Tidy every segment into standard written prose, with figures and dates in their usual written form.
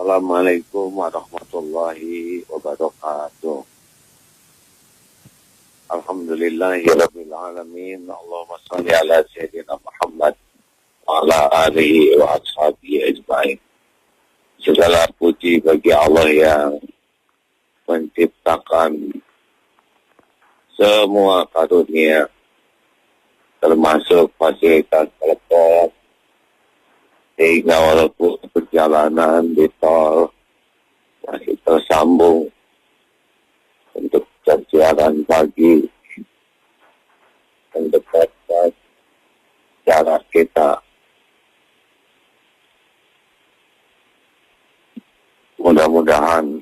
Assalamualaikum warahmatullahi wabarakatuh. Alhamdulillahirabbil alamin. Allahumma shalli ala sayyidina Muhammad wa ala alihi wa ashabihi ajmain. Segala puji bagi Allah yang menciptakan semua karunia, termasuk fasilitas telepon, sehingga walaupun perjalanan di tol masih tersambung untuk perjalanan pagi, mendekatkan jarak kita. Mudah-mudahan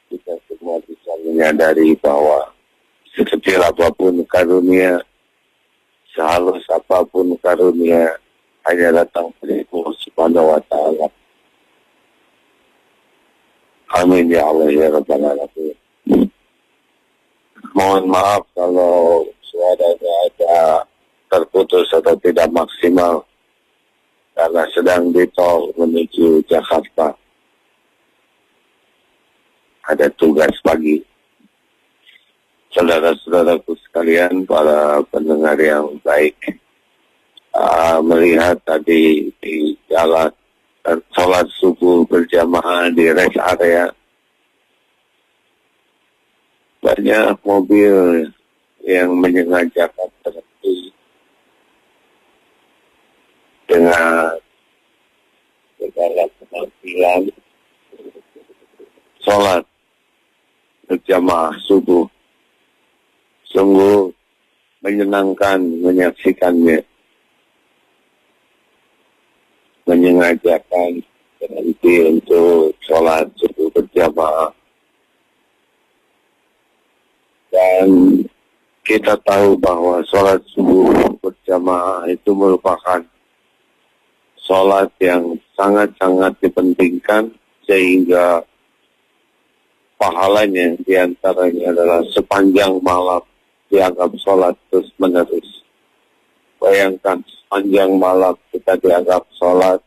kita semua bisa menyadari bahwa sekecil apapun karunia, sehalus apapun karunia, hanya datang dari Allah Subhanahu wa Ta'ala. Amin ya Allah ya Rabbal Alamin. Mohon maaf kalau suaranya ada terputus atau tidak maksimal karena sedang di tol menuju Jakarta. Ada tugas pagi. Saudara-saudaraku sekalian, para pendengar yang baik, melihat tadi di jalan dan sholat subuh berjamaah di rest area, banyak mobil yang menyengajakan berhenti dengan segala penampilan sholat berjamaah subuh. Sungguh menyenangkan menyaksikannya. Menyengajakan berhenti untuk sholat subuh berjamaah. Dan kita tahu bahwa sholat subuh berjamaah itu merupakan sholat yang sangat-sangat dipentingkan, sehingga pahalanya diantaranya adalah sepanjang malam dianggap sholat terus menerus. Bayangkan sepanjang malam kita dianggap sholat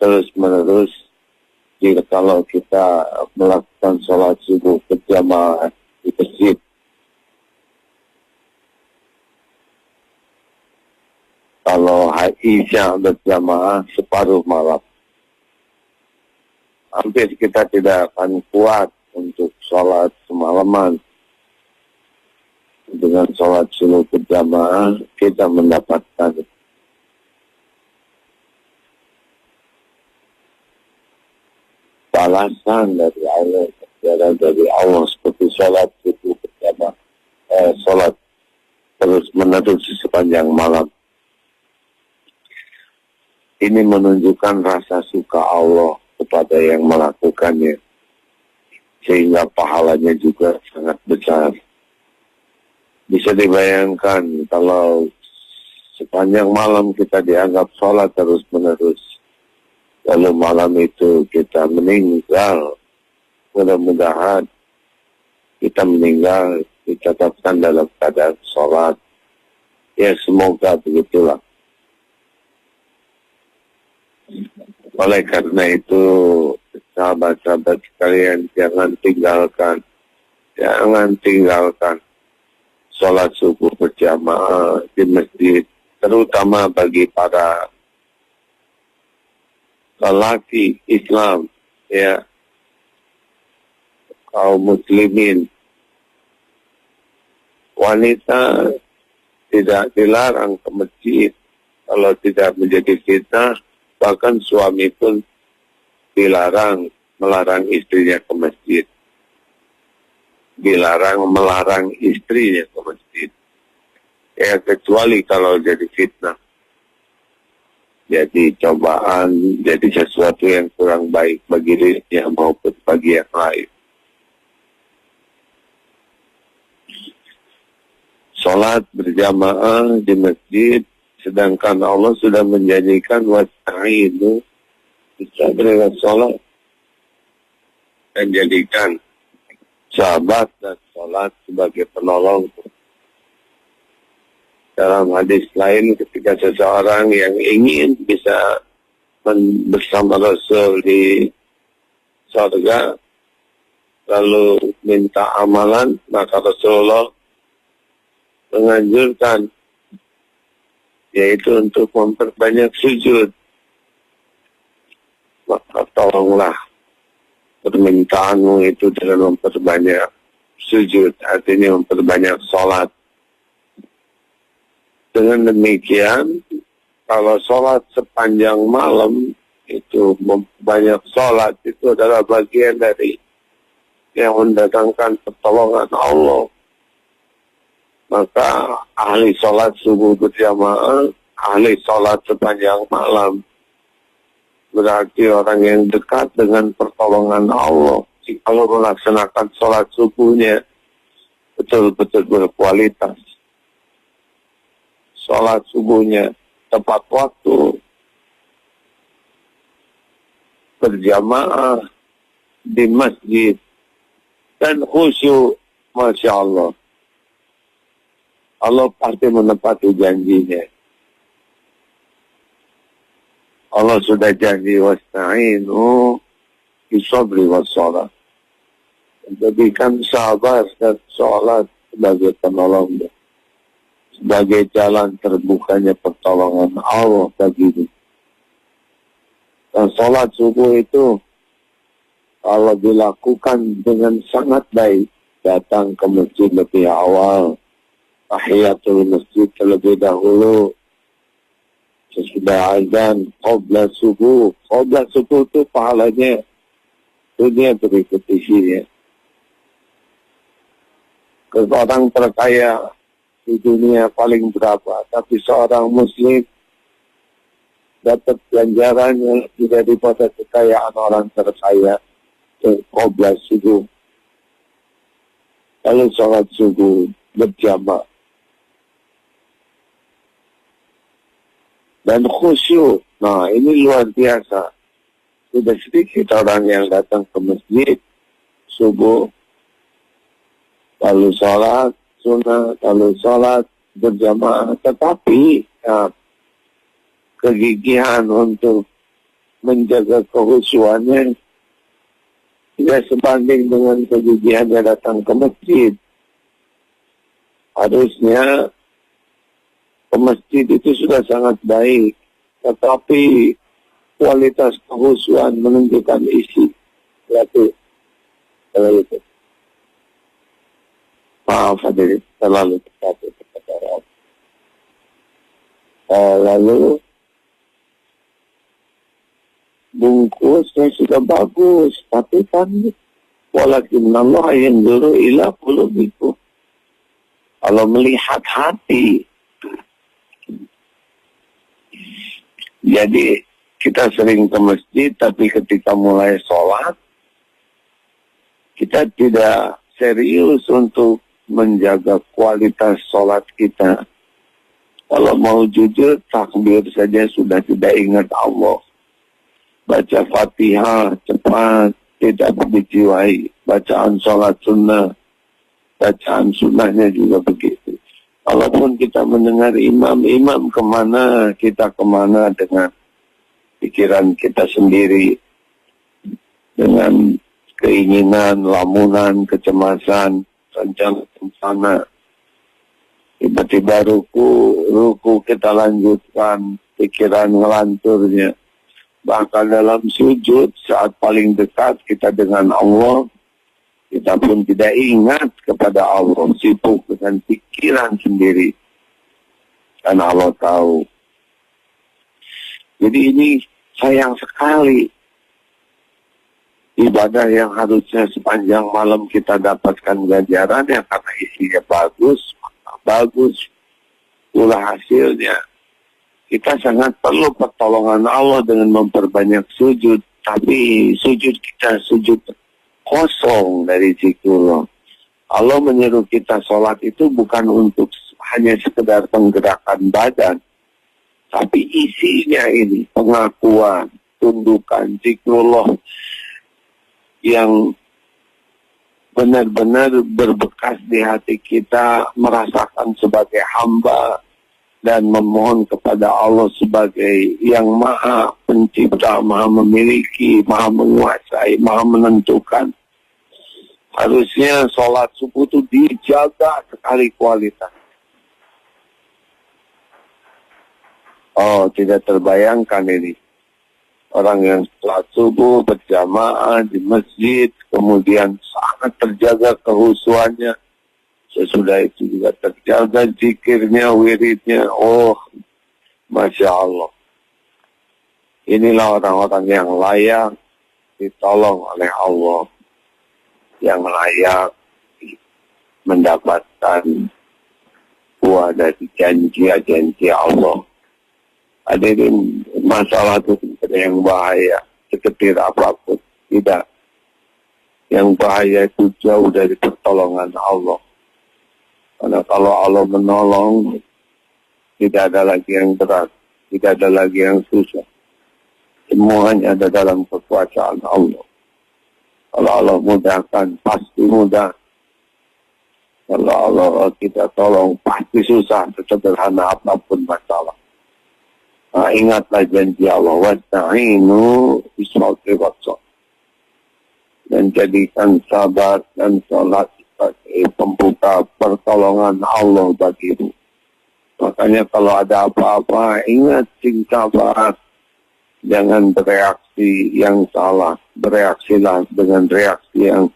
terus menerus. Jika kalau kita melakukan sholat subuh berjamaah di masjid, kalau isya berjamaah separuh malam, hampir kita tidak akan kuat untuk sholat semalaman. Dengan sholat subuh berjamaah kita mendapatkan balasan dari Allah seperti sholat subuh berjamaah, sholat terus menerus sepanjang malam. Ini menunjukkan rasa suka Allah kepada yang melakukannya, sehingga pahalanya juga sangat besar. Bisa dibayangkan kalau sepanjang malam kita dianggap sholat terus menerus, lalu malam itu kita meninggal. Mudah-mudahan kita meninggal ditetapkan dalam keadaan sholat. Ya, semoga begitulah. Oleh karena itu, sahabat-sahabat sekalian, jangan tinggalkan sholat subuh berjamaah di masjid, terutama bagi para lelaki Islam, ya, kaum muslimin. Wanita tidak dilarang ke masjid kalau tidak menjadi fitnah. Bahkan suami pun melarang istrinya ke masjid. Melarang istrinya ke masjid. Ya, kecuali kalau jadi fitnah. Jadi cobaan, jadi sesuatu yang kurang baik bagi dirinya maupun bagi yang lain. Sholat berjamaah di masjid, sedangkan Allah sudah menjadikan wasta'inu bisa beribadah sholat, dan jadikan sahabat dan sholat sebagai penolong. Dalam hadis lain, ketika seseorang yang ingin bisa bersama Rasul di surga, lalu minta amalan, maka Rasulullah menganjurkan yaitu untuk memperbanyak sujud. Maka tolonglah permintaanmu itu dengan memperbanyak sujud, artinya memperbanyak sholat. Dengan demikian, kalau sholat sepanjang malam itu banyak sholat, itu adalah bagian dari yang mendatangkan pertolongan Allah. Maka ahli sholat subuh berjamaah, ahli sholat sepanjang malam, berarti orang yang dekat dengan pertolongan Allah. Kalau melaksanakan sholat subuhnya betul-betul berkualitas, sholat subuhnya tepat waktu, berjamaah di masjid, dan khusyuk, Masya Allah. Allah pasti menepati janjinya. Allah sudah janji, wasta'inu bisabri wassalah. Jadikan sabar dan sholat sebagai penolongnya, sebagai jalan terbukanya pertolongan Allah bagimu. Dan sholat subuh itu kalau dilakukan dengan sangat baik, datang ke masjid lebih awal, tahiyatul masjid terlebih dahulu, sesudah azan, qabla subuh. Qabla subuh itu pahalanya dunia berikut isinya. Orang terkaya di dunia paling berapa, tapi seorang muslim dapat ganjaran yang lebih daripada kekayaan orang terkaya. Qabla subuh, lalu sholat subuh berjamaah dan khusyuk. Nah, ini luar biasa. Sudah sedikit orang yang datang ke masjid subuh, lalu sholat sunnah, lalu sholat berjamaah, tetapi kegigihan untuk menjaga kehusuannya tidak sebanding dengan kegigihannya datang ke masjid. Harusnya ke masjid itu sudah sangat baik, tetapi kualitas kehusuan menunjukkan isi. Berarti kalau itu, maaf hadirin, terlalu tepat kepada Allah. Lalu bungkusnya sudah bagus, tapi kan walakin Allah yang dulu ila qulubikum. Kalau melihat hati. Jadi kita sering ke masjid, tapi ketika mulai sholat kita tidak serius untuk menjaga kualitas sholat kita. Kalau mau jujur, takbir saja sudah tidak ingat Allah. Baca Fatihah cepat, tidak dijiwai. Bacaan sholat sunnah, bacaan sunnahnya juga begitu. Walaupun kita mendengar imam kemana, kita kemana dengan pikiran kita sendiri. Dengan keinginan, lamunan, kecemasan, rencana. Tiba-tiba ruku kita lanjutkan, pikiran ngelanturnya. Bahkan dalam sujud saat paling dekat kita dengan Allah, kita pun tidak ingat kepada Allah, sibuk dengan pikiran sendiri. Karena Allah tahu. Jadi ini sayang sekali. Ibadah yang harusnya sepanjang malam kita dapatkan ganjaran yang karena isinya bagus pula hasilnya. Kita sangat perlu pertolongan Allah dengan memperbanyak sujud. Tapi sujud kita sujud kosong dari zikrullah. Allah menyuruh kita sholat itu bukan untuk hanya sekedar penggerakan badan. Tapi isinya ini pengakuan, tundukan, zikrullah yang benar-benar berbekas di hati kita, merasakan sebagai hamba dan memohon kepada Allah sebagai yang maha pencipta, maha memiliki, maha menguasai, maha menentukan. Harusnya sholat subuh itu dijaga sekali kualitas. Oh, tidak terbayangkan ini. Orang yang sholat subuh berjamaah di masjid, kemudian sangat terjaga kehusuannya. Sesudah itu juga terjaga zikirnya, wiridnya. Oh, Masya Allah. Inilah orang-orang yang layak ditolong oleh Allah. Yang layak mendapatkan buah dari janji-janji Allah. Hadirin, masalah itu tidak yang bahaya seketir apapun. Tidak. Yang bahaya itu jauh dari pertolongan Allah. Karena kalau Allah menolong, tidak ada lagi yang berat, tidak ada lagi yang susah. Semuanya ada dalam kekuasaan Allah. Kalau Allah mudahkan, pasti mudah. Kalau Allah kita tolong, pasti susah. Sesederhana apapun masalah. Nah, ingatlah janji Allah. Wasta'inu bisabri wassabr. Dan jadikan sabar dan sholat sebagai pembuka pertolongan Allah bagimu. Makanya kalau ada apa-apa, ingat sing sabar. Jangan bereaksi yang salah. Bereaksilah dengan reaksi yang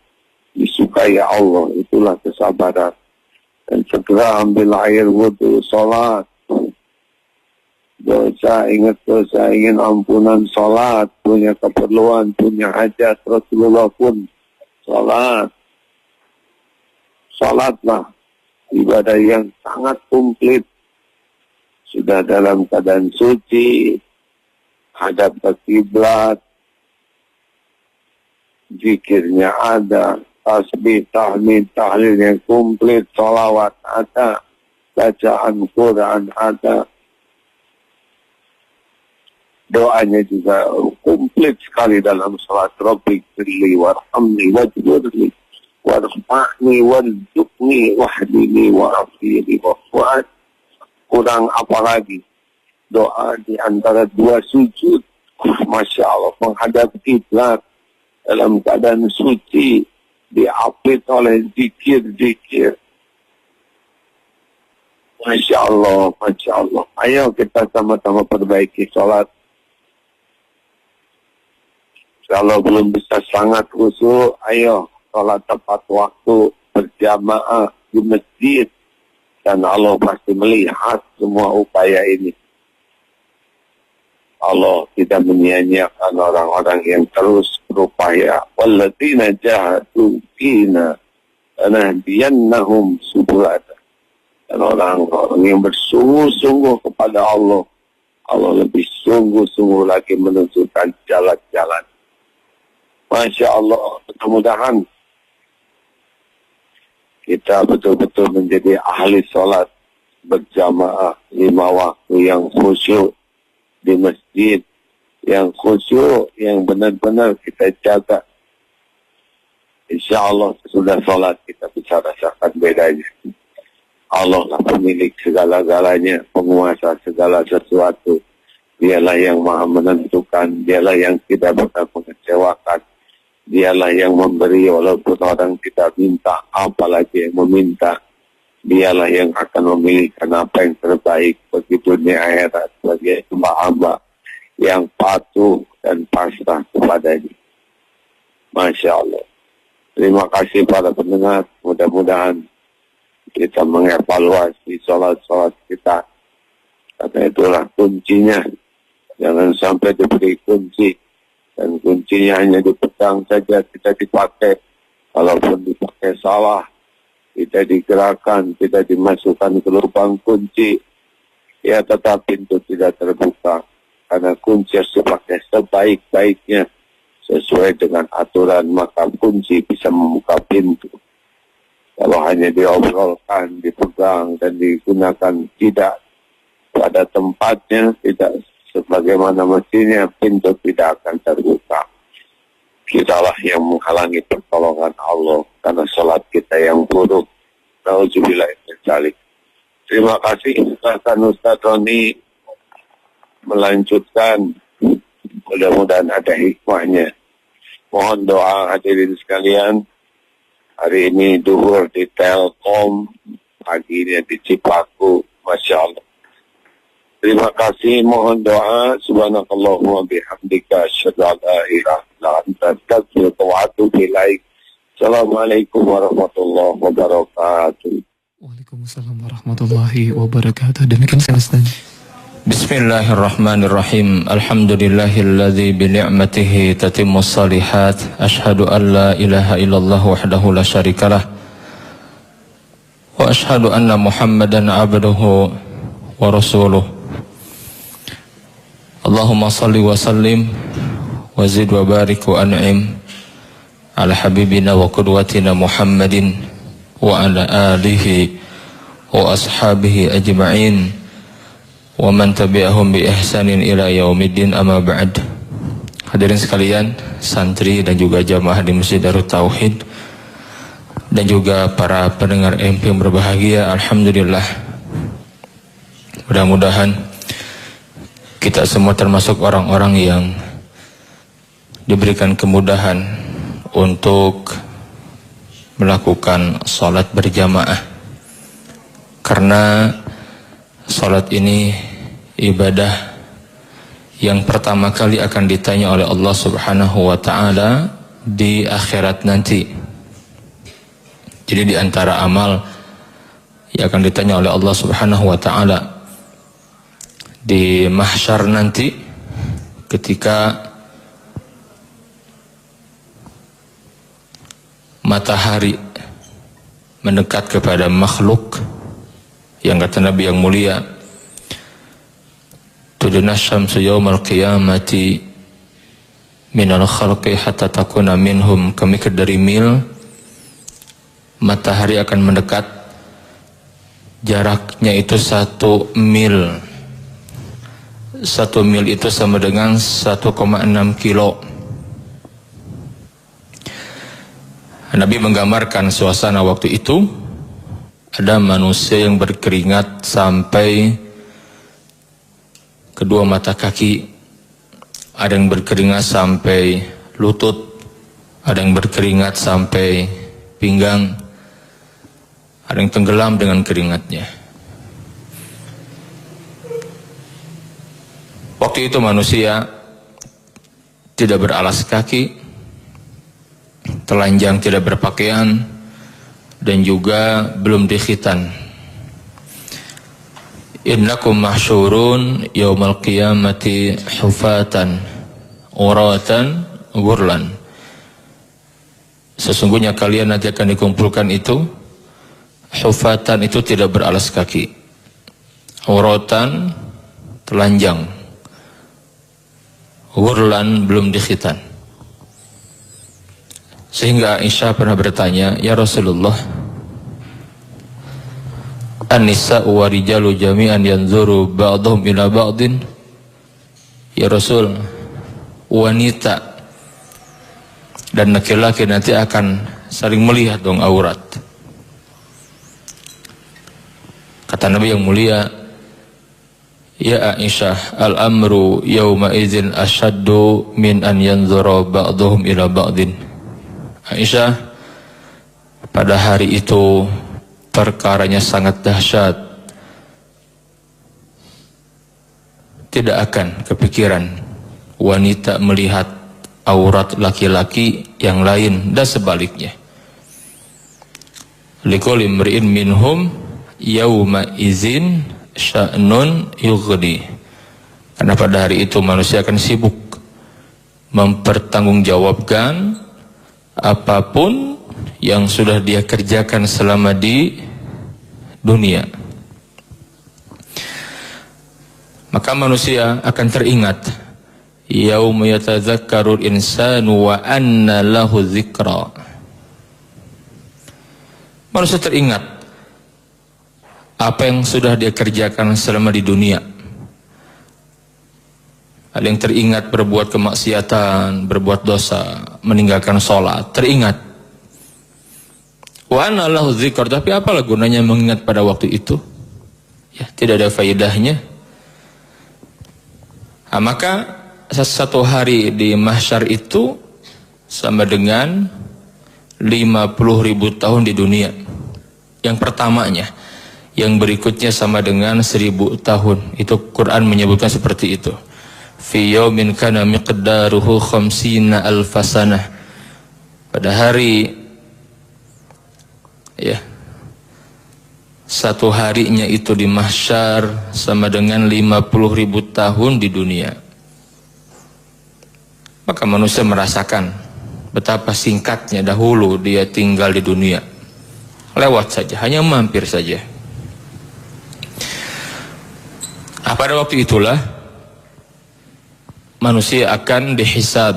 disukai Allah. Itulah kesabaran. Dan segera ambil air wudhu, sholat. Dosa, ingat dosa, ingin ampunan, sholat. Punya keperluan, punya hajat. Rasulullah pun sholat. Sholatlah. Ibadah yang sangat komplit. Sudah dalam keadaan suci. Hadap ke kiblat. Zikirnya ada. Tasbih, tahmid, tahlil yang komplit. Sholawat ada. Bacaan Quran ada. Doanya juga komplit sekali dalam salat. Rabbi firli warhamni wajburli warfa'ni warzuqni wahdini wa'afini wa'fu'ad. Kurang apa lagi? Doa di antara dua sujud. Masya Allah. Menghadap kiblat dalam keadaan suci. Diapit oleh zikir-zikir. Masya Allah. Masya Allah. Ayo kita sama-sama perbaiki salat. Kalau belum bisa sangat khusyuk, ayo sholat tepat waktu berjamaah di masjid. Dan Allah pasti melihat semua upaya ini. Allah tidak menyia-nyiakan orang-orang yang terus berupaya. Walladzina jahadu fina lanahdiyannahum subulana. Dan orang-orang yang bersungguh-sungguh kepada Allah, Allah lebih sungguh-sungguh lagi menunjukkan jalan-jalan. Masya Allah, mudah-mudahan kita betul-betul menjadi ahli sholat berjamaah 5 waktu yang khusyuk di masjid, yang khusyuk, yang benar-benar kita jaga. Insya Allah sesudah sholat kita bisa rasakan bedanya. Allah lah pemilik segala-galanya, penguasa segala sesuatu. Dialah yang maha menentukan, dialah yang tidak bakal mengecewakan. Dialah yang memberi walaupun orang tidak minta, apalagi yang meminta. Dialah yang akan memilihkan apa yang terbaik bagi dunia akhirat, bagi hamba-hamba yang patuh dan pasrah kepadanya. Masya Allah. Terima kasih para pendengar. Mudah-mudahan kita mengevaluasi sholat-sholat kita. Karena itulah kuncinya. Jangan sampai diberi kunci. Dan kuncinya hanya dipegang saja, tidak dipakai. Kalaupun dipakai salah, tidak digerakkan, tidak dimasukkan ke lubang kunci, ya tetap pintu tidak terbuka. Karena kunci harus dipakai sebaik-baiknya. Sesuai dengan aturan, maka kunci bisa membuka pintu. Kalau hanya diobrolkan, dipegang, dan digunakan tidak pada tempatnya, tidak sebagaimana mestinya, pintu tidak akan terbuka. Kitalah yang menghalangi pertolongan Allah karena salat kita yang buruk. Nauzubillah min dzalik. Terima kasih Ustaz Roni melanjutkan. Mudah-mudahan ada hikmahnya. Mohon doa hadirin sekalian. Hari ini duhur di Telkom, paginya di Cipaku, Masya Allah. Terima kasih, mohon doa. Subhanakallahumma bihamdika asyhadu an la ilaha illa anta astaghfiruka wa atubu ilaik. Assalamualaikum warahmatullahi wabarakatuh. Waalaikumsalam warahmatullahi wabarakatuh. Demikian saya Ustaz. Bismillahirrahmanirrahim. Alhamdulillahilladzi bi ni'matihi tatimmus shalihat. Asyhadu an la ilaha illallah wahdahu la syarikalah. Wa asyhadu anna Muhammadan abduhu wa rasuluh. Allahumma salli wa sallim wa zid wa barik wa an'im ala habibina wa qudwatina Muhammadin wa ala alihi wa ashabihi ajma'in wa man tabi'ahum bi ihsanin ila yaumiddin, amma ba'd. Hadirin sekalian, santri dan juga jamaah di Masjid Darut Tauhid dan juga para pendengar MP yang berbahagia, alhamdulillah. Mudah-mudahan kita semua termasuk orang-orang yang diberikan kemudahan untuk melakukan sholat berjamaah, karena sholat ini ibadah yang pertama kali akan ditanya oleh Allah Subhanahu wa ta'ala di akhirat nanti. Jadi di antara amal yang akan ditanya oleh Allah Subhanahu wa ta'ala di mahsyar nanti, ketika matahari mendekat kepada makhluk, yang kata Nabi yang mulia, tuduna syamsu yawmal qiyamati minal khalqi hatta takuna minhum, kamiqdari mil. Matahari akan mendekat, jaraknya itu 1 mil. 1 mil itu sama dengan 1,6 kilo. Nabi menggambarkan suasana waktu itu. Ada manusia yang berkeringat sampai kedua mata kaki, ada yang berkeringat sampai lutut, ada yang berkeringat sampai pinggang, ada yang tenggelam dengan keringatnya. Waktu itu manusia tidak beralas kaki, telanjang, tidak berpakaian, dan juga belum dikhitan. Innakum mahsyurun yaumal qiyamati hufatan uratan ghurlan. Sesungguhnya kalian nanti akan dikumpulkan itu, hufatan itu tidak beralas kaki, uratan telanjang, ghurlan belum dikhitan. Sehingga Aisyah pernah bertanya, ya Rasulullah, an-nisa'u wa rijalu jami'an yanzuru ba'dhum ila ba'din. Ya Rasul, wanita dan laki-laki nanti akan saling melihat dong aurat. Kata Nabi yang mulia, ya Aisyah, al-amru yawma idzin ashaddu min an yanzura ba'dhum ila ba'din. Aisyah, pada hari itu perkaranya sangat dahsyat. Tidak akan kepikiran wanita melihat aurat laki-laki yang lain, dan sebaliknya. Likulli imri'in minhum yawma idzin sya'nun yughni. Karena pada hari itu manusia akan sibuk mempertanggungjawabkan apapun yang sudah dia kerjakan selama di dunia. Maka manusia akan teringat, yauma yatadzakkarul insanu wa anna lahu dzikra. Manusia teringat apa yang sudah dia kerjakan selama di dunia. Ada yang teringat berbuat kemaksiatan, berbuat dosa, meninggalkan sholat, teringat. Wa anna lahu dzikr, tapi apalah gunanya mengingat pada waktu itu? Ya, tidak ada faedahnya. Nah, maka satu hari di mahsyar itu sama dengan 50.000 tahun di dunia. Yang pertamanya, yang berikutnya sama dengan 1000 tahun. Itu Quran menyebutkan seperti itu. Fi yaumin kana miqdaruhu khamsina alfasanah. Pada hari, ya, satu harinya itu di mahsyar sama dengan 50.000 tahun di dunia. Maka manusia merasakan betapa singkatnya dahulu dia tinggal di dunia. Lewat saja, hanya mampir saja. Pada waktu itulah manusia akan dihisab.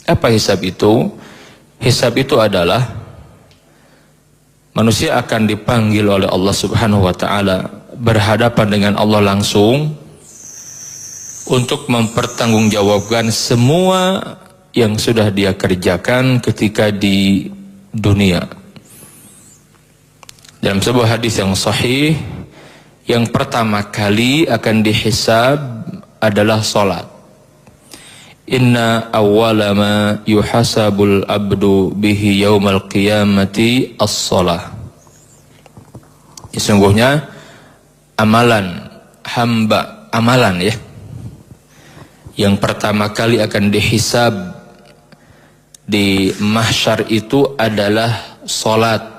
Apa hisab itu? Hisab itu adalah manusia akan dipanggil oleh Allah Subhanahu wa taala, berhadapan dengan Allah langsung untuk mempertanggungjawabkan semua yang sudah dia kerjakan ketika di dunia. Dalam sebuah hadis yang sahih, yang pertama kali akan dihisab adalah salat. Inna awwala ma yuhasabul abdu bihi yaumal qiyamati as-salah. Sesungguhnya amalan hamba, amalan ya, yang pertama kali akan dihisab di mahsyar itu adalah salat.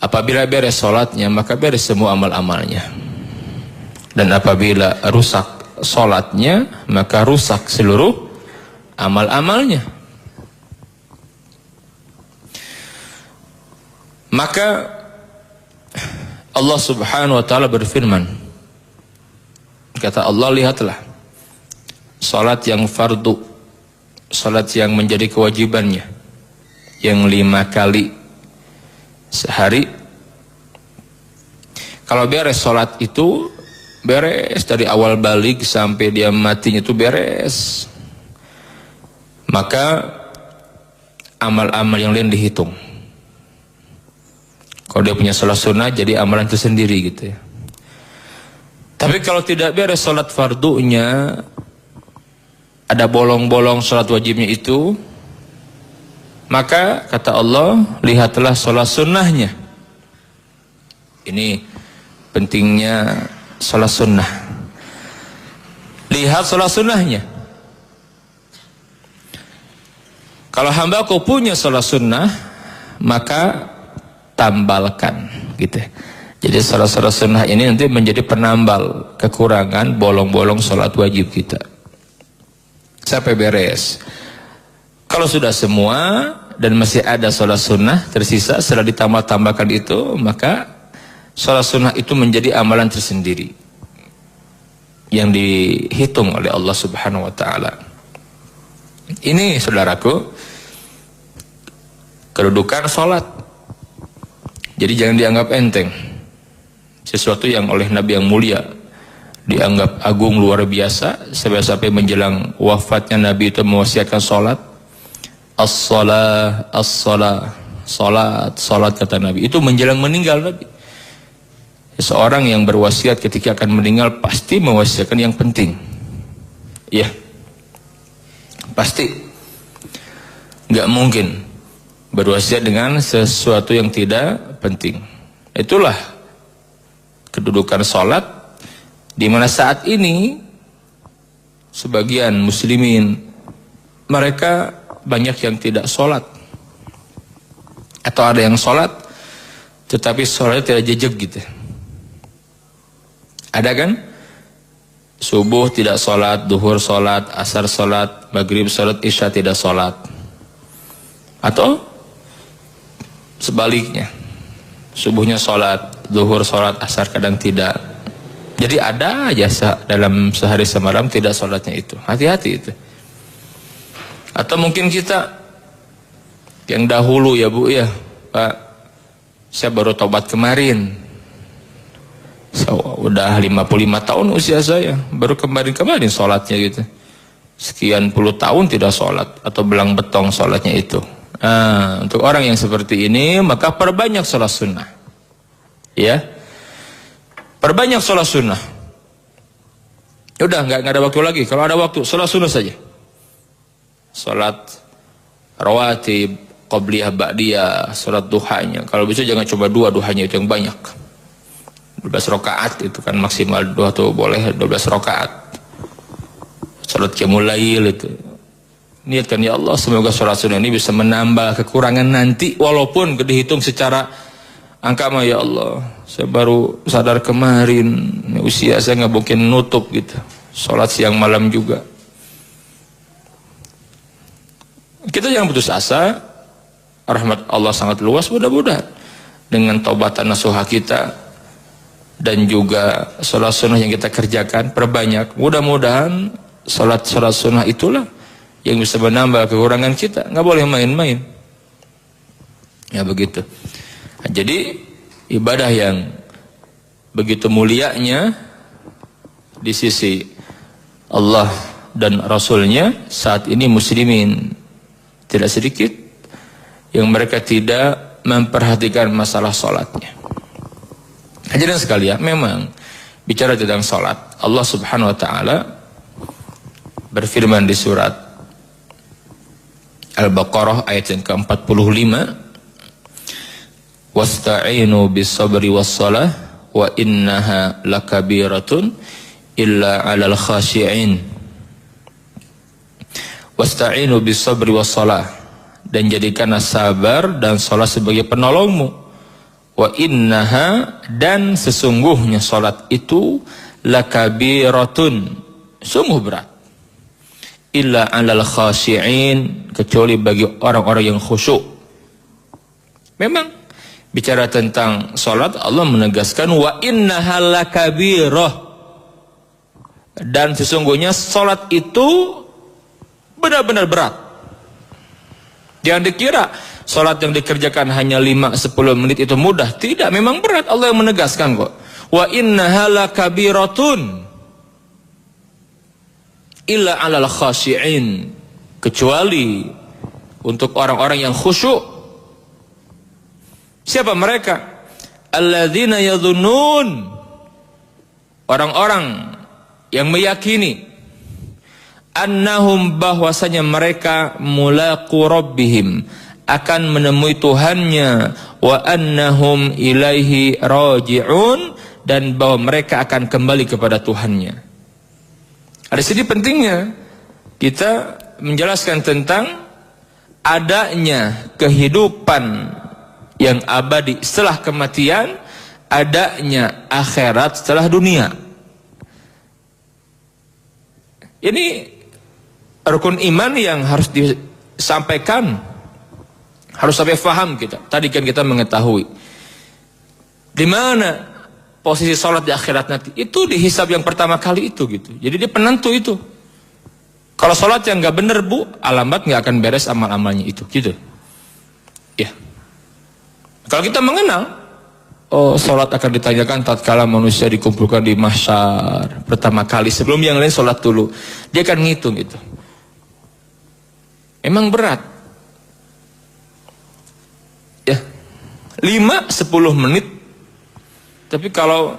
Apabila beres salatnya, maka beres semua amal-amalnya. Dan apabila rusak salatnya, maka rusak seluruh amal-amalnya. Maka Allah Subhanahu wa taala berfirman, kata Allah, lihatlah salat yang fardu, salat yang menjadi kewajibannya, yang 5 kali sehari. Kalau beres salat itu, beres dari awal balik sampai dia matinya itu beres, maka amal-amal yang lain dihitung. Kalau dia punya salat sunnah, jadi amalan tersendiri gitu ya. Tapi kalau tidak beres salat fardunya, ada bolong-bolong salat wajibnya itu, maka kata Allah, lihatlah salat sunnahnya. Ini pentingnya salat sunnah. Lihat salat sunnahnya. Kalau hamba kau punya salat sunnah, maka tambalkan gitu. Jadi salat sunnah ini nanti menjadi penambal kekurangan bolong-bolong salat wajib kita sampai beres. Kalau sudah semua dan masih ada salat sunnah tersisa, setelah ditambah-tambahkan itu, maka salat sunnah itu menjadi amalan tersendiri yang dihitung oleh Allah Subhanahu wa taala. Ini saudaraku, kedudukan salat. Jadi jangan dianggap enteng. Sesuatu yang oleh Nabi yang mulia dianggap agung luar biasa, sampai menjelang wafatnya Nabi itu mewasiatkan salat. As-salah, as-salah, salat kata Nabi. Itu menjelang meninggal Nabi. Seorang yang berwasiat ketika akan meninggal pasti mewasiatkan yang penting. Ya, pasti. Nggak mungkin berwasiat dengan sesuatu yang tidak penting. Itulah kedudukan salat, di mana saat ini sebagian muslimin mereka banyak yang tidak salat, atau ada yang salat tetapi salatnya tidak jejak gitu. Ada kan? Subuh tidak salat, duhur salat, asar salat, maghrib salat, isya tidak salat. Atau sebaliknya, subuhnya salat, duhur salat, asar kadang tidak. Jadi ada aja dalam sehari semalam tidak salatnya itu. Hati-hati itu. Atau mungkin kita yang dahulu ya Bu ya, Pak, saya baru tobat kemarin. Udah 55 tahun usia saya, baru kemarin salatnya gitu. Sekian puluh tahun tidak salat, atau belang betong salatnya itu. Nah, untuk orang yang seperti ini, maka perbanyak salat sunnah. Ya, perbanyak sholat sunnah. Udah nggak ada waktu lagi. Kalau ada waktu, sholat sunnah saja. Sholat rawatib, qabliyah, ba'diyah, sholat duhanya. Kalau bisa jangan coba 2 duhanya, itu yang banyak. 12 rakaat itu kan maksimal, 2 tuh boleh 12 rakaat. Sholat qiyamul lail itu. Niatkan, ya Allah, semoga sholat sunnah ini bisa menambah kekurangan nanti, walaupun dihitung secara angka mah, ya Allah, saya baru sadar kemarin, usia saya nggak mungkin nutup gitu. Sholat siang malam juga. Kita jangan putus asa. Rahmat Allah sangat luas, mudah-mudahan dengan taubatan nasuha kita dan juga sholat sunnah yang kita kerjakan, perbanyak. Mudah-mudahan sholat sunnah itulah yang bisa menambah kekurangan kita. Nggak boleh main-main. Ya begitu. Jadi ibadah yang begitu mulianya di sisi Allah dan Rasulnya, saat ini muslimin tidak sedikit yang mereka tidak memperhatikan masalah sholatnya. Hadirin sekalian, memang bicara tentang sholat, Allah Subhanahu Wa Taala berfirman di surat Al-Baqarah ayat yang ke-45, wasta'inu bis-sabri was-salah wa innaha lakabiratun illa 'alal khashi'in. Wasta'inu bis-sabri was-salah, dan jadikanlah sabar dan salat sebagai penolongmu. Wa innaha, dan sesungguhnya salat itu lakabiratun, sungguh berat. Illa 'alal khashi'in, kecuali bagi orang-orang yang khusyuk. Memang bicara tentang sholat, Allah menegaskan wa innaha lakabirah, dan sesungguhnya sholat itu benar-benar berat. Jangan dikira sholat yang dikerjakan hanya 5-10 menit itu mudah. Tidak, memang berat. Allah yang menegaskan kok. Wa innaha lakabiratun illa 'alal khashi'in, kecuali untuk orang-orang yang khusyuk. Siapa mereka? Alladzina yadhunnun, orang-orang yang meyakini annahum, bahwasanya mereka mulaqu rabbihim, akan menemui Tuhannya, wa annahum ilaihi raji'un, dan bahwa mereka akan kembali kepada Tuhannya. Ada sini pentingnya kita menjelaskan tentang adanya kehidupan yang abadi setelah kematian, adanya akhirat setelah dunia. Ini rukun iman yang harus disampaikan, harus sampai faham kita. Tadi kan kita mengetahui di mana posisi sholat di akhirat nanti. Itu dihisab yang pertama kali itu gitu. Jadi dia penentu itu. Kalau sholat yang nggak bener, Bu, alamat nggak akan beres amal-amalnya itu gitu. Ya. Kalau kita mengenal, oh, sholat akan ditanyakan tatkala manusia dikumpulkan di mahsyar pertama kali, sebelum yang lain sholat dulu. Dia akan ngitung itu. Emang berat. Ya, 5-10 menit. Tapi kalau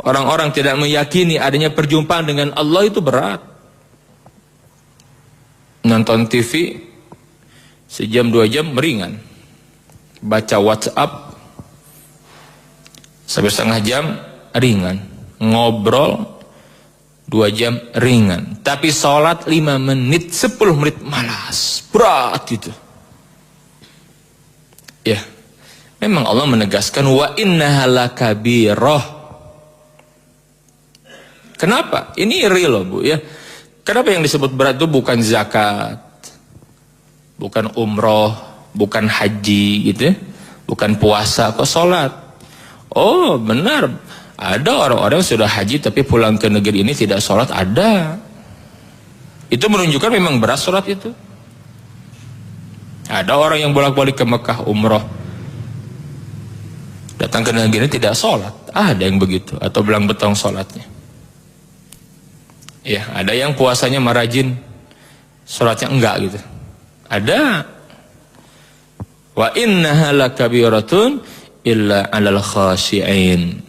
orang-orang tidak meyakini adanya perjumpaan dengan Allah, itu berat. Nonton TV sejam 2 jam meringan. Baca WhatsApp sampai setengah jam ringan. Ngobrol 2 jam ringan. Tapi sholat 5 menit, 10 menit malas, berat itu. Ya, memang Allah menegaskan wa innaha lakabirah. Kenapa? Ini real loh, Bu, ya. Kenapa yang disebut berat itu bukan zakat, bukan umroh, bukan haji gitu ya, bukan puasa, kok sholat. Oh benar, ada orang-orang yang sudah haji tapi pulang ke negeri ini tidak sholat, ada. Itu menunjukkan memang berat sholat itu. Ada orang yang bolak-balik ke Mekah umroh, datang ke negeri ini tidak sholat, ada yang begitu, atau belang betong sholatnya. Ya, ada yang puasanya marajin, sholatnya enggak gitu. Ada. Wa innaha lakabiratun illa 'alal khashi'in.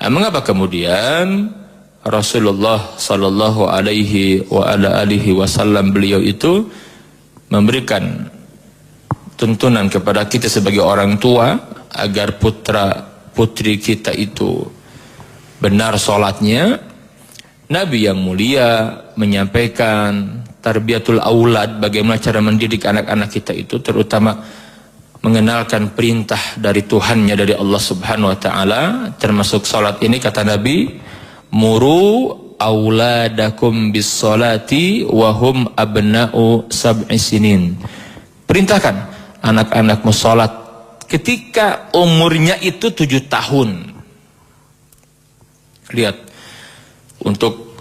Mengapa kemudian Rasulullah sallallahu alaihi wa ala alihi wasallam beliau itu memberikan tuntunan kepada kita sebagai orang tua agar putra putri kita itu benar sholatnya. Nabi yang mulia menyampaikan tarbiyatul aulad, bagaimana cara mendidik anak-anak kita itu, terutama mengenalkan perintah dari Tuhannya, dari Allah Subhanahu wa taala, termasuk salat ini. Kata Nabi, muru auladakum bis salati wa hum abna'u sab'i sinin. Perintahkan anak-anakmu salat ketika umurnya itu 7 tahun. Lihat, untuk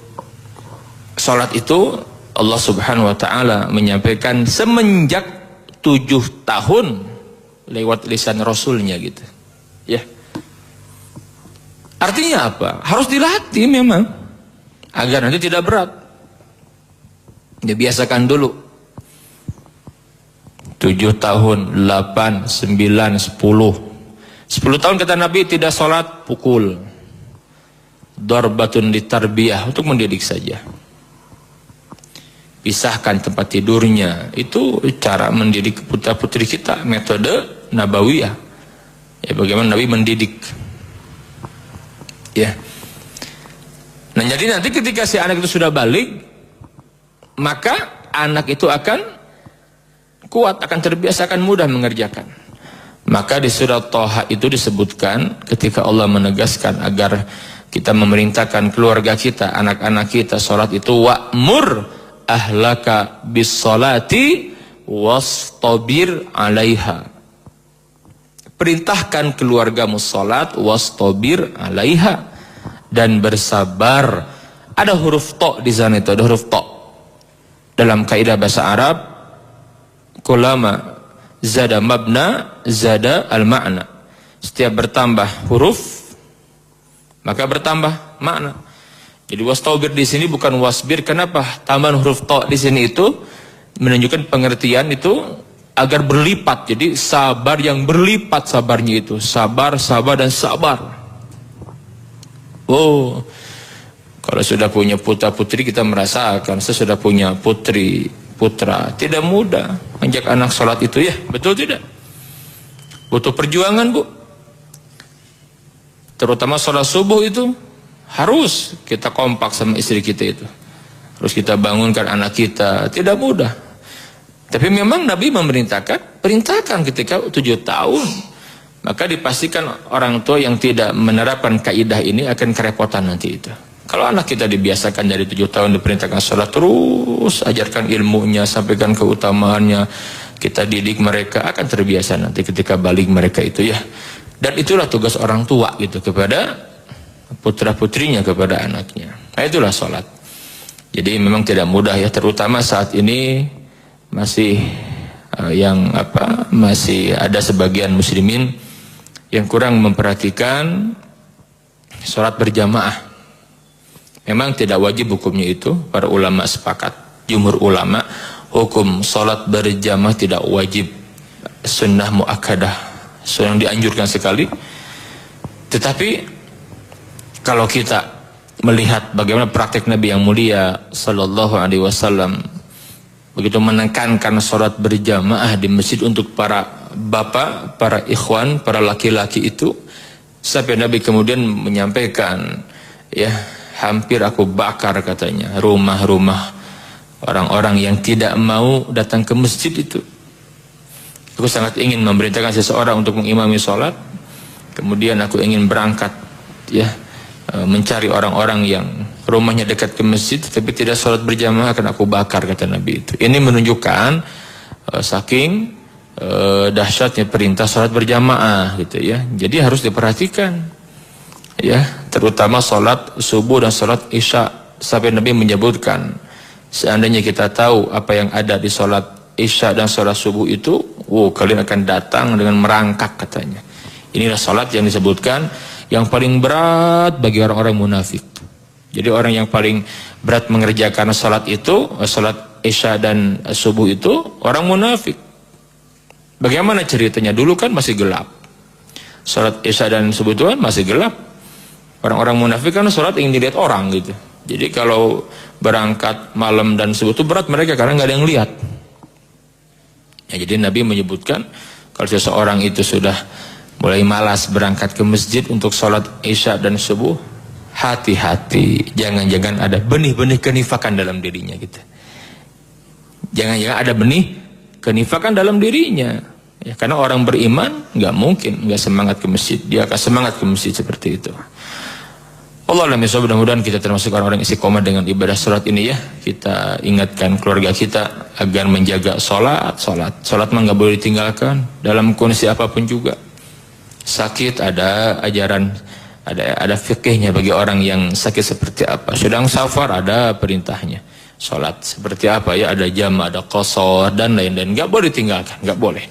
salat itu Allah Subhanahu wa taala menyampaikan semenjak 7 tahun lewat lisan Rasulnya gitu. Ya. Artinya apa? Harus dilatih memang agar nanti tidak berat. Dibiasakan dulu. 7 tahun, 8, 9, 10. 10 tahun kata Nabi tidak sholat, pukul. Darbatun ditarbiyah, untuk mendidik saja. Pisahkan tempat tidurnya. Itu cara mendidik putra putri kita, metode nabawiyah. Ya, bagaimana Nabi mendidik. Ya. Nah, jadi nanti ketika si anak itu sudah balik, maka anak itu akan kuat, akan terbiasa, akan mudah mengerjakan. Maka di surat Thaha itu disebutkan ketika Allah menegaskan agar kita memerintahkan keluarga kita, anak-anak kita salat itu, wa'mur ahlaka bis salati wastabir 'alaiha. Perintahkan keluargamu salat wastabir 'alaiha, dan bersabar. Ada huruf to di sana, itu ada huruf to. Dalam kaidah bahasa Arab, kulama zada mabna zada al-ma'na. Setiap bertambah huruf maka bertambah makna. Jadi wastabir di sini bukan wasbir. Kenapa tambahan huruf to di sini itu menunjukkan pengertian itu agar berlipat. Jadi sabar yang berlipat sabarnya itu. Sabar, sabar dan sabar. Oh, kalau sudah punya putra putri kita merasakan, saya sudah punya putri putra, tidak mudah menjak anak sholat itu, ya betul tidak? Butuh perjuangan, Bu. Terutama sholat subuh itu harus kita kompak sama istri kita itu. Harus kita bangunkan anak kita, tidak mudah. Tapi memang Nabi perintahkan ketika 7 tahun. Maka dipastikan orang tua yang tidak menerapkan kaidah ini akan kerepotan nanti itu. Kalau anak kita dibiasakan dari 7 tahun diperintahkan sholat, terus ajarkan ilmunya, sampaikan keutamaannya, kita didik mereka, akan terbiasa nanti ketika balik mereka itu, ya. Dan itulah tugas orang tua gitu kepada putra putrinya, kepada anaknya. Nah, itulah sholat. Jadi memang tidak mudah, ya, terutama saat ini masih masih ada sebagian muslimin yang kurang memperhatikan sholat berjamaah. Memang tidak wajib hukumnya itu, para ulama sepakat, jumhur ulama, hukum sholat berjamaah tidak wajib, sunnah muakkadah, sunnah yang dianjurkan sekali. Tetapi kalau kita melihat bagaimana praktek Nabi yang mulia sallallahu alaihi wasallam begitu menekankan sholat berjamaah di masjid untuk para bapak, para ikhwan, para laki-laki itu, sampai Nabi kemudian menyampaikan, ya, hampir aku bakar katanya rumah-rumah orang-orang yang tidak mau datang ke masjid itu. Aku sangat ingin memerintahkan seseorang untuk mengimami sholat, kemudian aku ingin berangkat, ya, mencari orang-orang yang rumahnya dekat ke masjid tapi tidak sholat berjamaah, akan aku bakar, kata Nabi itu. Ini menunjukkan saking dahsyatnya perintah sholat berjamaah gitu, ya. Jadi harus diperhatikan, ya, terutama sholat subuh dan sholat isya. Sampai Nabi menyebutkan, seandainya kita tahu apa yang ada di sholat isya dan sholat subuh itu, kalian akan datang dengan merangkak, katanya. Inilah sholat yang disebutkan yang paling berat bagi orang-orang munafik. Jadi orang yang paling berat mengerjakan sholat itu, sholat isya dan subuh itu, orang munafik. Bagaimana ceritanya? Dulu kan masih gelap. Sholat Isya dan subuh itu kan masih gelap. Orang-orang munafik kan sholat ingin dilihat orang gitu. Jadi kalau berangkat malam dan subuh itu berat mereka karena nggak ada yang lihat. Ya, jadi Nabi menyebutkan kalau seseorang itu sudah mulai malas berangkat ke masjid untuk sholat Isya dan subuh, hati-hati, jangan-jangan ada benih-benih kenifakan dalam dirinya gitu. Jangan-jangan ada benih kenifakan dalam dirinya. Ya, karena orang beriman nggak mungkin nggak semangat ke masjid, dia akan semangat ke masjid seperti itu. Allah alam bisawab, mudah-mudahan kita termasuk orang-orang istiqomah dengan ibadah sholat ini ya. Kita ingatkan keluarga kita agar menjaga sholat mah nggak boleh ditinggalkan dalam kondisi apapun juga. Sakit ada ajaran, ada fikihnya bagi orang yang sakit seperti apa. Sedang safar ada perintahnya. Sholat seperti apa ya, ada jam, ada qashar dan lain-lain. Nggak boleh ditinggalkan, nggak boleh.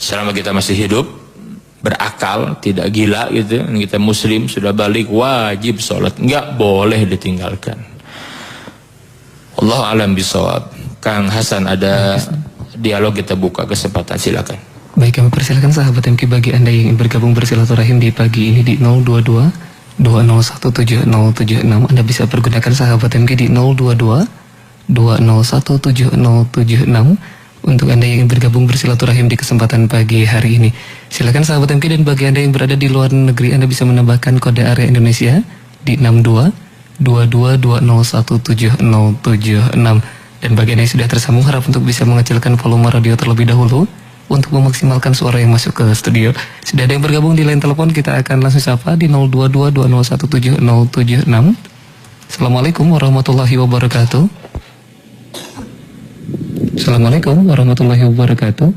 Selama kita masih hidup, berakal, tidak gila gitu, kita muslim sudah balik, wajib sholat, nggak boleh ditinggalkan. Allah alam bisawab. Kang Hasan, ada dialog, kita buka kesempatan, silakan. Baik, kami persilakan sahabat MK bagi Anda yang ingin bergabung bersilaturahim di pagi ini di 022 2017076. Anda bisa pergunakan sahabat MK di 022 2017076 untuk Anda yang ingin bergabung bersilaturahim di kesempatan pagi hari ini. Silakan sahabat MK, dan bagi Anda yang berada di luar negeri, Anda bisa menambahkan kode area Indonesia di 6222017076. Dan bagi Anda yang sudah tersambung, harap untuk bisa mengecilkan volume radio terlebih dahulu untuk memaksimalkan suara yang masuk ke studio. Sudah ada yang bergabung di line telepon, kita akan langsung sapa di 0222017076. Assalamualaikum warahmatullahi wabarakatuh. Assalamualaikum warahmatullahi wabarakatuh.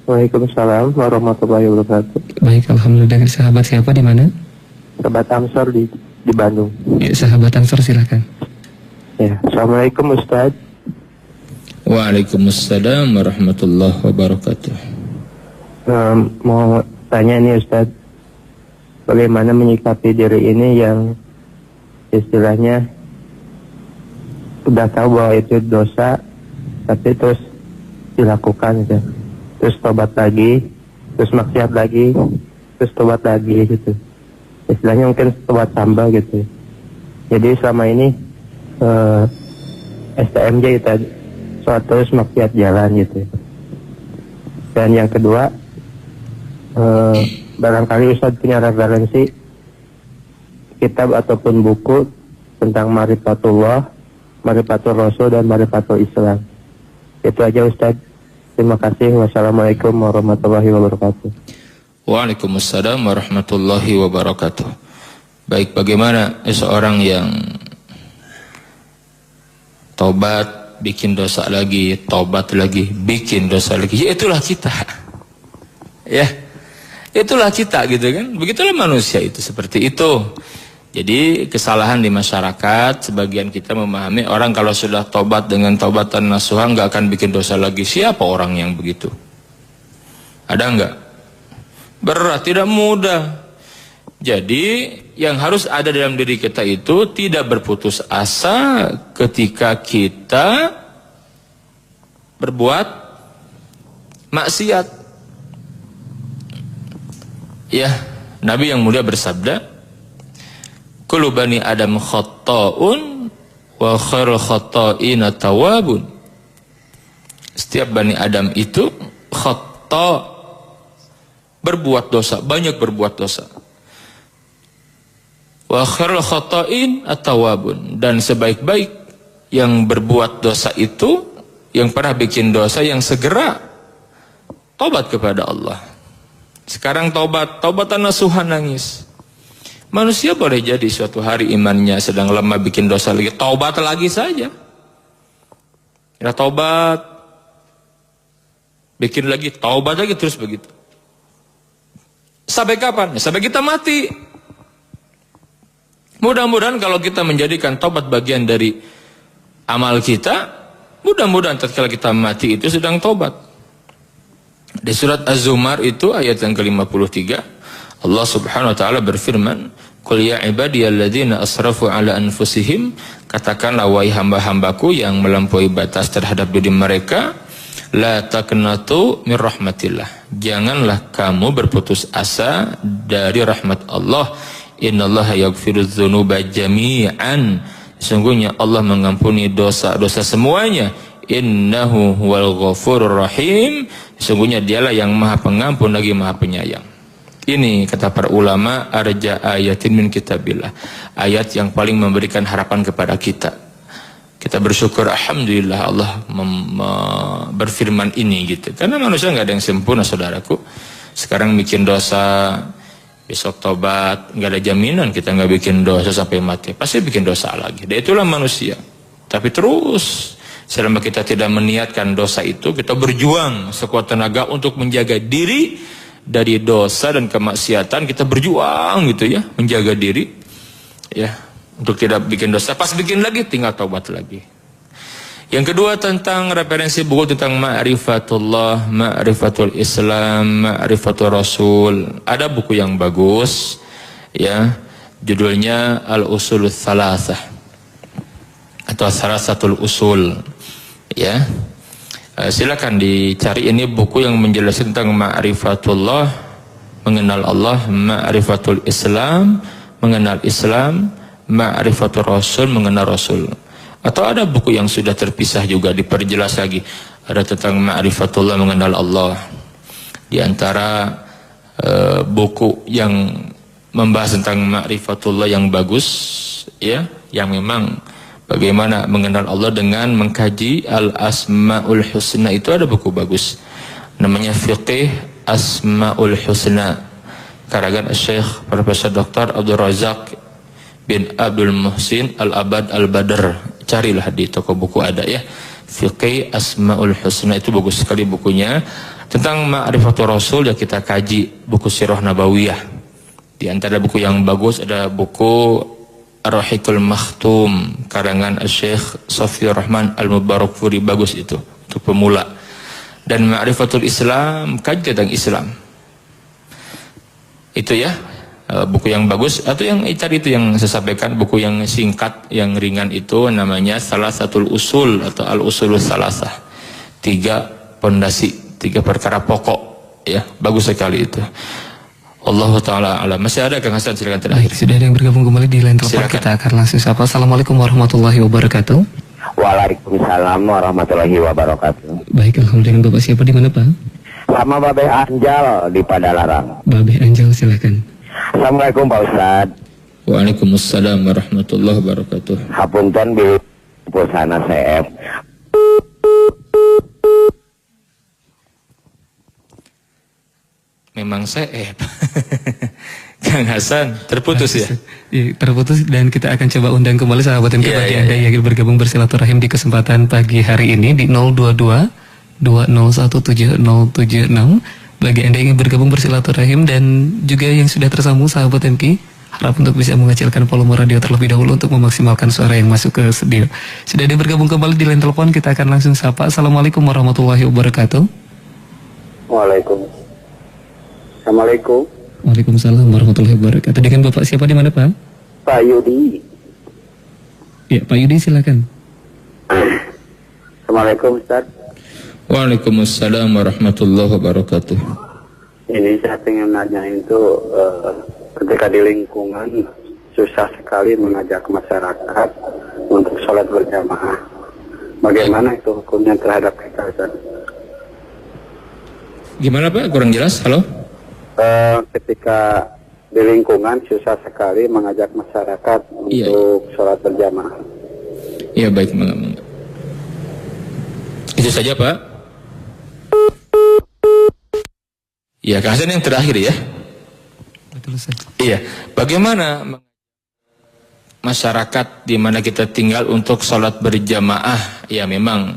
Waalaikumsalam warahmatullahi wabarakatuh. Baik, alhamdulillah. Sahabat siapa di mana? Sahabat Ansor di Bandung. Ya, sahabat Ansor silakan. Ya, assalamualaikum Ustaz. Waalaikumsalam warahmatullahi wabarakatuh. Mau tanya nih Ustaz, bagaimana menyikapi diri ini yang istilahnya udah tahu bahwa itu dosa, tapi terus dilakukan gitu, terus tobat lagi, terus maksiat lagi, terus tobat lagi gitu. Istilahnya mungkin tobat tambah gitu. Jadi selama ini STMJ itu sholat terus maksiat jalan gitu. Dan yang kedua, barangkali Ustaz punya referensi kitab ataupun buku tentang Ma'rifatullah, Ma'rifatul Rasul, dan Ma'rifatul Islam. Itu aja Ustaz. Terima kasih. Wassalamualaikum warahmatullahi wabarakatuh. Waalaikumsalam warahmatullahi wabarakatuh. Baik, bagaimana seorang yang tobat, bikin dosa lagi, tobat lagi, bikin dosa lagi? Ya, itulah kita. Ya, itulah kita gitu kan. Begitulah manusia itu, seperti itu. Jadi kesalahan di masyarakat, sebagian kita memahami orang kalau sudah tobat dengan taubatan nasuha nggak akan bikin dosa lagi. Siapa orang yang begitu? Ada nggak? Berat, tidak mudah. Jadi yang harus ada dalam diri kita itu tidak berputus asa ketika kita berbuat maksiat. Ya, Nabi yang mulia bersabda, kullu bani Adam khatta'un wa khairul khatta'ina tawabun. Setiap bani Adam itu khata', berbuat dosa, banyak berbuat dosa. Wa khairul khata'in at-tawabun, dan sebaik-baik yang berbuat dosa itu, yang pernah bikin dosa, yang segera tobat kepada Allah. Sekarang taubatan nasuhan, nangis. Manusia boleh jadi suatu hari imannya sedang lemah, bikin dosa lagi, taubat lagi saja. Ya, taubat, bikin lagi, taubat lagi, terus begitu. Sampai kapan? Ya, sampai kita mati. Mudah-mudahan kalau kita menjadikan taubat bagian dari amal kita, mudah-mudahan tatkala kita mati itu sedang taubat. Di surat Az-Zumar itu ayat yang ke-53, Allah subhanahu wa ta'ala berfirman, Qul ya ibadiyalladzina asrafu ala anfusihim, katakanlah wahai hamba-hambaku yang melampaui batas terhadap diri mereka, la taqnatu min rahmatillah, Janganlah kamu berputus asa dari rahmat Allah. Innallaha yaghfirudz dzunuba jami'an. Sesungguhnya Allah mengampuni dosa-dosa semuanya. Innahu huwal ghafurur rahim. Sesungguhnya dialah yang maha pengampun lagi maha penyayang. Ini kata para ulama, arja ayatin min kitabillah. Ayat yang paling memberikan harapan kepada kita. Kita bersyukur, alhamdulillah Allah berfirman ini gitu. Karena manusia nggak ada yang sempurna, saudaraku. Sekarang bikin dosa, besok tobat, nggak ada jaminan kita nggak bikin dosa sampai mati. Pasti bikin dosa lagi. Dan itulah manusia. Tapi terus selama kita tidak meniatkan dosa itu, kita berjuang sekuat tenaga untuk menjaga diri dari dosa dan kemaksiatan. Kita berjuang gitu ya, menjaga diri ya, untuk tidak bikin dosa. Pas bikin lagi tinggal taubat lagi. Yang kedua tentang referensi buku tentang ma'rifatullah, ma'rifatul Islam, ma'rifatul Rasul. Ada buku yang bagus ya, judulnya Al-Usulul Thalathah atau Thalathatul Usul ya. Silakan dicari, ini buku yang menjelaskan tentang ma'rifatullah, mengenal Allah, ma'rifatul Islam, mengenal Islam, ma'rifatul Rasul, mengenal Rasul. Atau ada buku yang sudah terpisah juga diperjelas lagi, ada tentang ma'rifatullah, mengenal Allah. Di antara buku yang membahas tentang ma'rifatullah yang bagus ya, yang memang bagaimana mengenal Allah dengan mengkaji Al-Asma'ul Husna, itu ada buku bagus namanya Fiqih Asma'ul Husna, karangan Syekh Profesor Dr. Abdul Razak bin Abdul Muhsin Al-Abad Al-Badr. Carilah di toko buku ada ya, Fiqih Asma'ul Husna, itu bagus sekali bukunya. Tentang Ma'rifatul Rasul ya kita kaji buku Sirah Nabawiyah. Di antara buku yang bagus ada buku Ar-Rahiqul Makhtum karangan Syekh Safiyur Rahman Al-Mubarakfuri, bagus itu untuk pemula. Dan Ma'rifatul Islam, kaji tentang Islam. Itu ya, buku yang bagus. Atau yang tadi itu yang saya sampaikan, buku yang singkat, yang ringan itu namanya Thalathatul Usul atau Al-Usulul Thalathah. 3 pondasi, 3 perkara pokok ya, bagus sekali itu. Allah Ta'ala alam. Masih ada Kang Hasan, silakan terakhir. Sudah ada yang bergabung kembali di line telepon, kita akan langsung sapa. Assalamualaikum warahmatullahi wabarakatuh. Waalaikumsalam warahmatullahi wabarakatuh. Baik, alhamdulillah. Bapak siapa, di mana Pak? Sama Babe Anjal di Padalarang. Babe Anjal, silakan. Assalamualaikum Pak Ustad. Waalaikumsalam warahmatullahi wabarakatuh. Hapunten bi pulsana CF. Memang CF. Kang Hasan terputus ya? Ya, terputus, dan kita akan coba undang kembali sahabat MK bagi Anda yang ingin bergabung bersilaturahim di kesempatan pagi hari ini di 022-2017076. Bagi Anda yang ingin bergabung bersilaturahim dan juga yang sudah tersambung sahabat MK, harap untuk bisa mengecilkan volume radio terlebih dahulu untuk memaksimalkan suara yang masuk ke studio. Sudah ada bergabung kembali di line telepon, kita akan langsung sapa. Assalamualaikum warahmatullahi wabarakatuh. Assalamualaikum. Waalaikumsalam warahmatullahi wabarakatuh. Dengan Bapak siapa, di mana Pak? Pak Yudi. Ya, Pak Yudi silakan. Assalamualaikum Ustaz. Waalaikumsalam warahmatullahi wabarakatuh. Ini saya ingin nanya itu ketika di lingkungan susah sekali mengajak masyarakat untuk sholat berjamaah. Bagaimana itu hukumnya terhadap kita Ustaz? Gimana Pak? Kurang jelas. Halo? Ketika di lingkungan susah sekali mengajak masyarakat untuk sholat berjamaah. Iya, baik, mangga. Itu saja Pak. Ya, Kang Hasan yang terakhir ya. Betul Ustaz. Iya, bagaimana masyarakat di mana kita tinggal untuk sholat berjamaah? Ya memang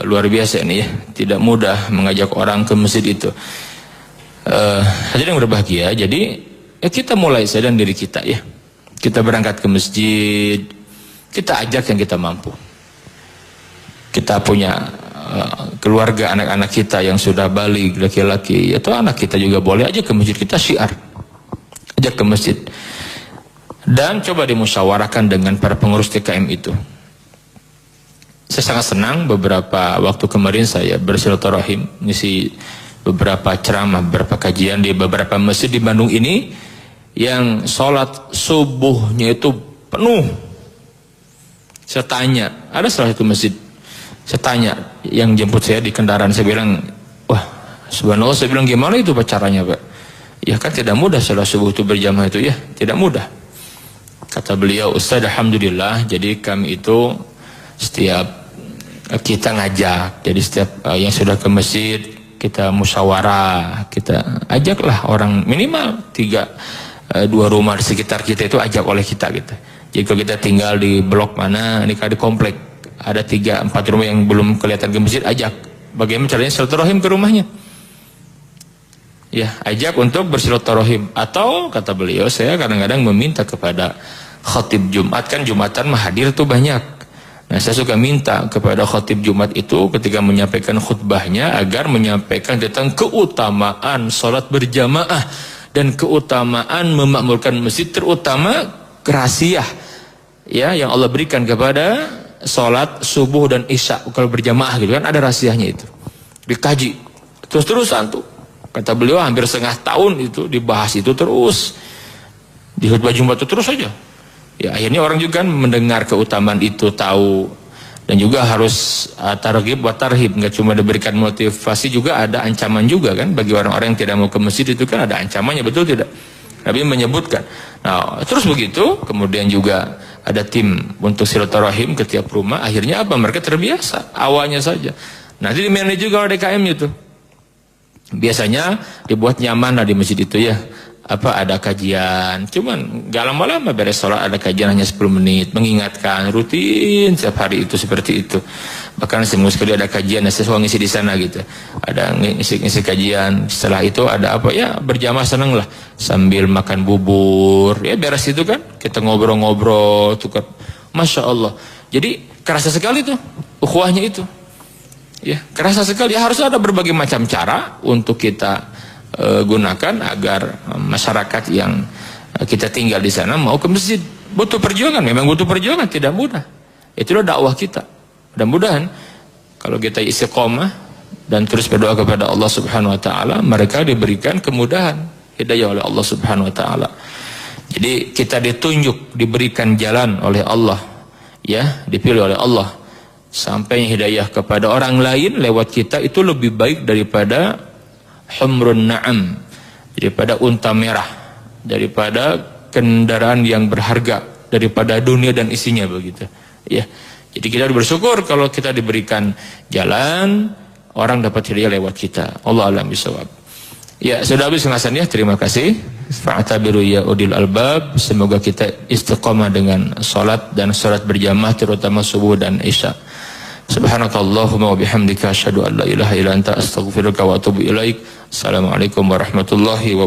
luar biasa ini ya, tidak mudah mengajak orang ke masjid itu. Hadirin yang berbahagia, jadi kita mulai sadar diri kita ya. Kita berangkat ke masjid, kita ajak yang kita mampu. Kita punya keluarga, anak-anak kita yang sudah balik, laki-laki atau anak kita juga boleh ajak ke masjid, kita syiar, ajak ke masjid. Dan coba dimusyawarahkan dengan para pengurus TKM itu. Saya sangat senang beberapa waktu kemarin saya bersilaturahim ngisi beberapa ceramah, beberapa kajian di beberapa masjid di Bandung ini yang sholat subuhnya itu penuh. Saya tanya, ada salah satu masjid, saya tanya yang jemput saya di kendaraan, saya bilang, wah subhanallah, saya bilang gimana itu Pak caranya Pak? Ya kan tidak mudah sholat subuh itu berjamaah itu, ya tidak mudah. Kata beliau, Ustaz alhamdulillah, jadi kami itu setiap kita ngajak, jadi setiap yang sudah ke masjid kita musyawarah, kita ajaklah orang minimal 2 rumah di sekitar kita itu ajak oleh kita gitu. Jadi kalau kita tinggal di blok mana, ini di komplek ada 3-4 rumah yang belum kelihatan ke masjid, ajak. Bagaimana caranya silaturahim ke rumahnya? Ya, ajak untuk bersilaturahim. Atau kata beliau, saya kadang-kadang meminta kepada khatib Jumat, kan Jumatan mah hadir tuh banyak. Nah, saya suka minta kepada khatib Jumat itu ketika menyampaikan khutbahnya agar menyampaikan tentang keutamaan sholat berjamaah dan keutamaan memakmurkan masjid, terutama rahasiah ya yang Allah berikan kepada sholat subuh dan isya kalau berjamaah gitu kan, ada rahasianya itu. Dikaji terus-terusan tuh. Kata beliau hampir setengah tahun itu dibahas itu terus. Di khutbah Jumat itu terus saja. Ya akhirnya orang juga mendengar keutamaan itu, tahu, dan juga harus targhib wa tarhib, nggak cuma diberikan motivasi, juga ada ancaman juga kan bagi orang-orang yang tidak mau ke masjid, itu kan ada ancamannya, betul tidak? Nabi menyebutkan. Nah terus begitu, kemudian juga ada tim untuk silaturahim ke tiap rumah. Akhirnya apa? Mereka terbiasa awalnya saja. Nanti di manage juga oleh DKM itu. Biasanya dibuat nyaman lah di masjid itu ya. Apa ada kajian, cuman gak lama-lama beres sholat ada kajian hanya 10 menit, mengingatkan rutin setiap hari itu seperti itu. Bahkan seminggu sekali ada kajian, saya suka ngisi di sana gitu, ada ngisi kajian. Setelah itu ada apa ya, berjamaah seneng lah sambil makan bubur ya, beres itu kan kita ngobrol-ngobrol tukar, masya Allah. Jadi kerasa sekali tuh ukhuwahnya itu ya, kerasa sekali ya. Harus ada berbagai macam cara untuk kita gunakan agar masyarakat yang kita tinggal di sana mau ke masjid. Butuh perjuangan, memang butuh perjuangan, tidak mudah. Itulah dakwah kita. Mudah-mudahan kalau kita istiqomah dan terus berdoa kepada Allah Subhanahu wa taala, mereka diberikan kemudahan, hidayah oleh Allah Subhanahu wa taala. Jadi kita ditunjuk, diberikan jalan oleh Allah, ya, dipilih oleh Allah. Sampai hidayah kepada orang lain lewat kita itu lebih baik daripada humrun na'am, daripada unta merah, daripada kendaraan yang berharga, daripada dunia dan isinya begitu ya. Jadi kita bersyukur kalau kita diberikan jalan, orang dapat hidayah lewat kita. Allah a'lam bishawab. Ya, sudah habis pengasannya, terima kasih. Fa'tabiru ya udil albab. Semoga kita istiqamah dengan salat dan salat berjamaah, terutama subuh dan isya. Subhanakallahumma wa bihamdika asyhadu an la ilaha illa anta astaghfiruka wa atubu ilaik. Assalamualaikum warahmatullahi wabarakatuh.